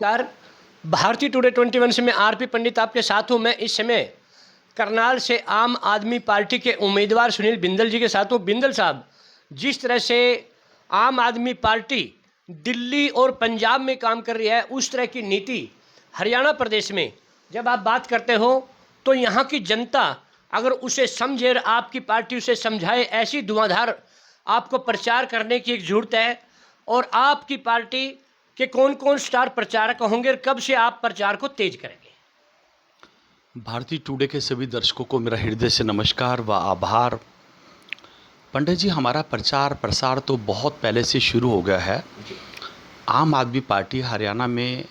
नमस्कार। भारतीय टुडे 21 से मैं आरपी पंडित आपके साथ हूँ। मैं इस समय करनाल से आम आदमी पार्टी के उम्मीदवार सुनील बिंदल जी के साथ हूँ। बिंदल साहब, जिस तरह से आम आदमी पार्टी दिल्ली और पंजाब में काम कर रही है, उस तरह की नीति हरियाणा प्रदेश में जब आप बात करते हो तो यहाँ की जनता अगर उसे समझे और आपकी पार्टी उसे समझाए, ऐसी धुआंधार आपको प्रचार करने की एक जरूरत है। और आपकी पार्टी के कौन कौन स्टार प्रचारक होंगे और कब से आप प्रचार को तेज करेंगे? भारतीय टुडे के सभी दर्शकों को मेरा हृदय से नमस्कार व आभार। पंडित जी, हमारा प्रचार प्रसार तो बहुत पहले से शुरू हो गया है। आम आदमी पार्टी हरियाणा में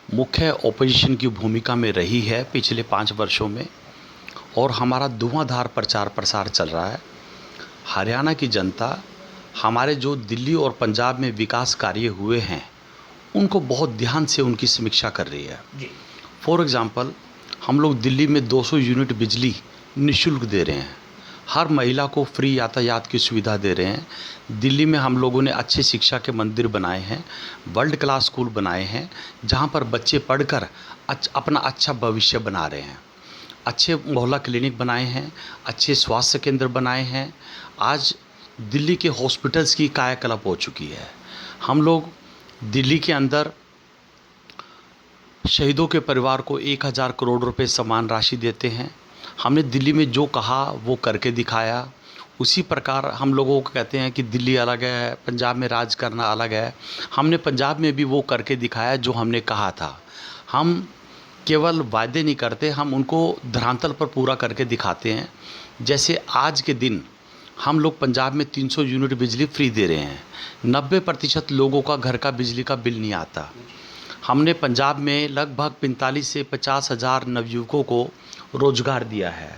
मुख्य ओपोजिशन की भूमिका में रही है पिछले 5 वर्षों में, और हमारा धुआंधार प्रचार प्रसार चल रहा है। हरियाणा की जनता हमारे जो दिल्ली और पंजाब में विकास कार्य हुए हैं उनको बहुत ध्यान से उनकी समीक्षा कर रही है। फॉर एग्ज़ाम्पल, हम लोग दिल्ली में 200 यूनिट बिजली निःशुल्क दे रहे हैं, हर महिला को फ्री यातायात की सुविधा दे रहे हैं। दिल्ली में हम लोगों ने अच्छे शिक्षा के मंदिर बनाए हैं, वर्ल्ड क्लास स्कूल बनाए हैं, जहां पर बच्चे पढ़कर अपना अच्छा भविष्य बना रहे हैं। अच्छे मोहल्ला क्लिनिक बनाए हैं, अच्छे स्वास्थ्य केंद्र बनाए हैं। आज दिल्ली के हॉस्पिटल्स की कायाकल्प हो चुकी है। हम लोग दिल्ली के अंदर शहीदों के परिवार को 1000 करोड़ रुपए सम्मान राशि देते हैं। हमने दिल्ली में जो कहा वो करके दिखाया। उसी प्रकार हम लोगों को कहते हैं कि दिल्ली अलग है, पंजाब में राज करना अलग है। हमने पंजाब में भी वो करके दिखाया जो हमने कहा था। हम केवल वायदे नहीं करते, हम उनको धरातल पर पूरा करके दिखाते हैं। जैसे आज के दिन हम लोग पंजाब में 300 यूनिट बिजली फ्री दे रहे हैं। 90% लोगों का घर का बिजली का बिल नहीं आता। हमने पंजाब में लगभग 45 से 50 हज़ार नवयुवकों को रोजगार दिया है।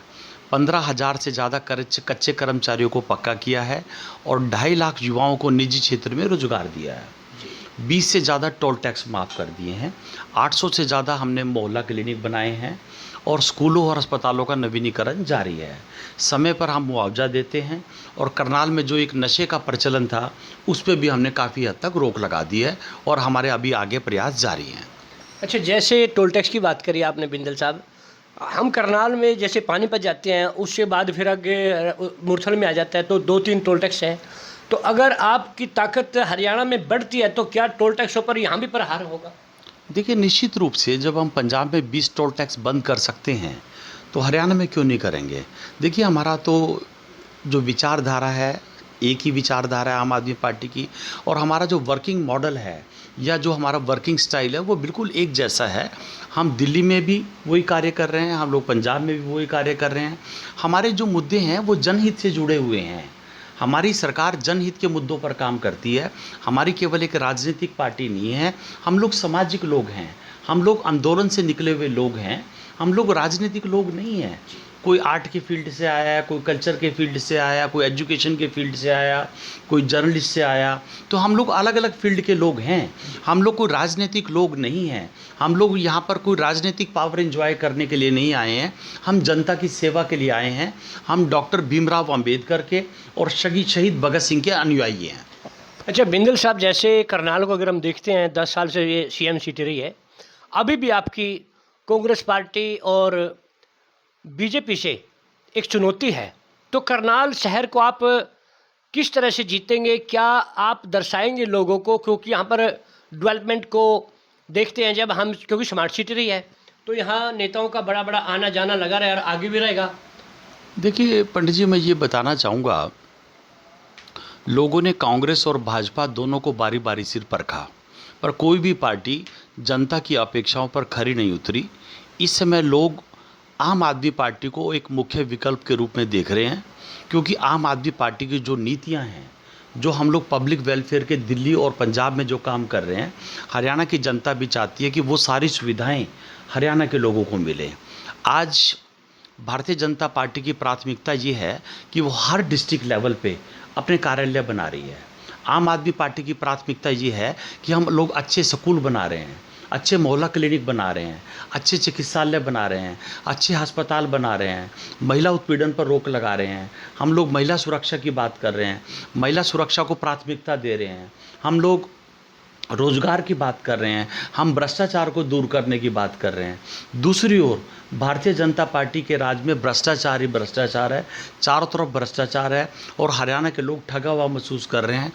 15,000 से ज़्यादा कच्चे कर्मचारियों को पक्का किया है और 2.5 लाख युवाओं को निजी क्षेत्र में रोजगार दिया है। 20 से ज़्यादा टोल टैक्स माफ़ कर दिए हैं। 800 से ज़्यादा हमने मोहल्ला क्लिनिक बनाए हैं और स्कूलों और अस्पतालों का नवीनीकरण जारी है। समय पर हम मुआवजा देते हैं और करनाल में जो एक नशे का प्रचलन था उस पर भी हमने काफ़ी हद तक रोक लगा दी है और हमारे अभी आगे प्रयास जारी हैं। अच्छा, जैसे टोल टैक्स की बात करी आपने बिंदल साहब, हम करनाल में जैसे पानीपत जाते हैं, उससे बाद फिर आगे मुरथल में आ जाता है, तो 2-3 टोल टैक्स हैं। तो अगर आपकी ताकत हरियाणा में बढ़ती है तो क्या टोल टैक्सों पर यहाँ भी प्रहार होगा? देखिए, निश्चित रूप से जब हम पंजाब में 20 टोल टैक्स बंद कर सकते हैं तो हरियाणा में क्यों नहीं करेंगे। देखिए, हमारा तो जो विचारधारा है, एक ही विचारधारा है आम आदमी पार्टी की, और हमारा जो वर्किंग मॉडल है या जो हमारा वर्किंग स्टाइल है वो बिल्कुल एक जैसा है। हम दिल्ली में भी वही कार्य कर रहे हैं, हम लोग पंजाब में भी वही कार्य कर रहे हैं। हमारे जो मुद्दे हैं वो जनहित से जुड़े हुए हैं। हमारी सरकार जनहित के मुद्दों पर काम करती है। हमारी केवल एक राजनीतिक पार्टी नहीं है, हम लोग सामाजिक लोग हैं, हम लोग आंदोलन से निकले हुए लोग हैं, हम लोग राजनीतिक लोग नहीं हैं। कोई आर्ट के फील्ड से आया, कोई कल्चर के फील्ड से आया, कोई एजुकेशन के फील्ड से आया, कोई जर्नलिस्ट से आया। तो हम लोग अलग अलग फील्ड के लोग हैं, हम लोग कोई राजनीतिक लोग नहीं हैं। हम लोग यहाँ पर कोई राजनीतिक पावर एंजॉय करने के लिए नहीं आए हैं, हम जनता की सेवा के लिए आए हैं। हम डॉक्टर भीमराव अंबेडकर के और शहीद भगत सिंह के अनुयायी हैं। अच्छा बिंदल साहब, जैसे करनाल को अगर हम देखते हैं, 10 साल से ये सीएम सीटी रही है, अभी भी आपकी कांग्रेस पार्टी और बीजेपी से एक चुनौती है। तो करनाल शहर को आप किस तरह से जीतेंगे? क्या आप दर्शाएंगे लोगों को? क्योंकि यहाँ पर डेवलपमेंट को देखते हैं जब हम, क्योंकि स्मार्ट सिटी रही है, तो यहाँ नेताओं का बड़ा बड़ा आना जाना लगा रहा है और आगे भी रहेगा। देखिए पंडित जी, मैं ये बताना चाहूँगा, लोगों ने कांग्रेस और भाजपा दोनों को बारी बारी सिर परखा, पर कोई भी पार्टी जनता की अपेक्षाओं पर खरी नहीं उतरी। इस समय लोग आम आदमी पार्टी को एक मुख्य विकल्प के रूप में देख रहे हैं, क्योंकि आम आदमी पार्टी की जो नीतियां हैं, जो हम लोग पब्लिक वेलफेयर के दिल्ली और पंजाब में जो काम कर रहे हैं, हरियाणा की जनता भी चाहती है कि वो सारी सुविधाएं हरियाणा के लोगों को मिलें। आज भारतीय जनता पार्टी की प्राथमिकता ये है कि वो हर डिस्ट्रिक्ट लेवल पे अपने कार्यालय बना रही है। आम आदमी पार्टी की प्राथमिकता ये है कि हम लोग अच्छे स्कूल बना रहे हैं, अच्छे मोहल्ला क्लिनिक बना रहे हैं, अच्छे चिकित्सालय बना रहे हैं, अच्छे अस्पताल बना रहे हैं, महिला उत्पीड़न पर रोक लगा रहे हैं। हम लोग महिला सुरक्षा की बात कर रहे हैं, महिला सुरक्षा को प्राथमिकता दे रहे हैं। हम लोग रोजगार की बात कर रहे हैं, हम भ्रष्टाचार को दूर करने की बात कर रहे हैं। दूसरी ओर भारतीय जनता पार्टी के राज में भ्रष्टाचार ही भ्रष्टाचार है, चारों तरफ भ्रष्टाचार है और हरियाणा के लोग ठगा हुआ महसूस कर रहे हैं।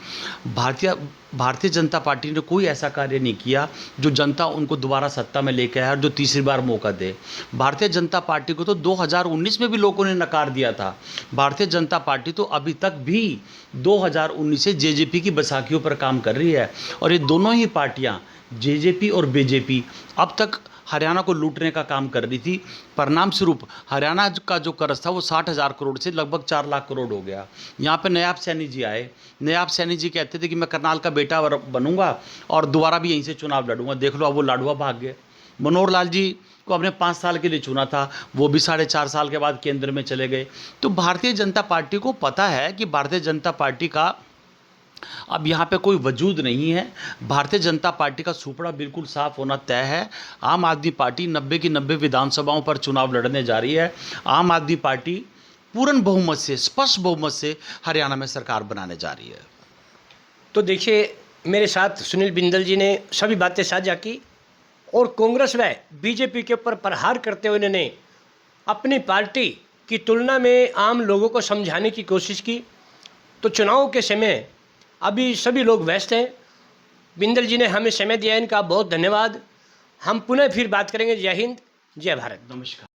भारतीय जनता पार्टी ने कोई ऐसा कार्य नहीं किया जो जनता उनको दोबारा सत्ता में लेके आए और जो तीसरी बार मौका दे। भारतीय जनता पार्टी को तो 2019 में भी लोगों ने नकार दिया था। भारतीय जनता पार्टी तो अभी तक भी 2019 से जेजेपी की बैसाखियों पर काम कर रही है और ये दोनों ही पार्टियां जेजेपी और बीजेपी अब तक हरियाणा को लूटने का काम कर रही थी। परिणाम स्वरूप हरियाणा का जो कर्ज था वो 60,000 करोड़ से लगभग 4 लाख करोड़ हो गया। यहाँ पे नायब सैनी जी आए। नायब सैनी जी कहते थे कि मैं करनाल का बेटा बनूंगा और दोबारा भी यहीं से चुनाव लड़ूंगा। देख लो अब वो लाडवा भाग गए। मनोहर लाल जी को हमने 5 साल के लिए चुना था, वो भी 4.5 साल के बाद केंद्र में चले गए। तो भारतीय जनता पार्टी को पता है कि भारतीय जनता पार्टी का अब यहाँ पे कोई वजूद नहीं है। भारतीय जनता पार्टी का सुपड़ा बिल्कुल साफ होना तय है। आम आदमी पार्टी 90 की 90 विधानसभाओं पर चुनाव लड़ने जा रही है। आम आदमी पार्टी पूर्ण बहुमत से, स्पष्ट बहुमत से हरियाणा में सरकार बनाने जा रही है। तो देखिए, मेरे साथ सुनील बिंदल जी ने सभी बातें साझा की और कांग्रेस व बीजेपी के ऊपर प्रहार करते हुए इन्होंने अपनी पार्टी की तुलना में आम लोगों को समझाने की कोशिश की। तो चुनाव के समय अभी सभी लोग व्यस्त हैं। बिंदल जी ने हमें समय दिया, इनका बहुत धन्यवाद। हम पुनः फिर बात करेंगे। जय हिंद, जय भारत। नमस्कार।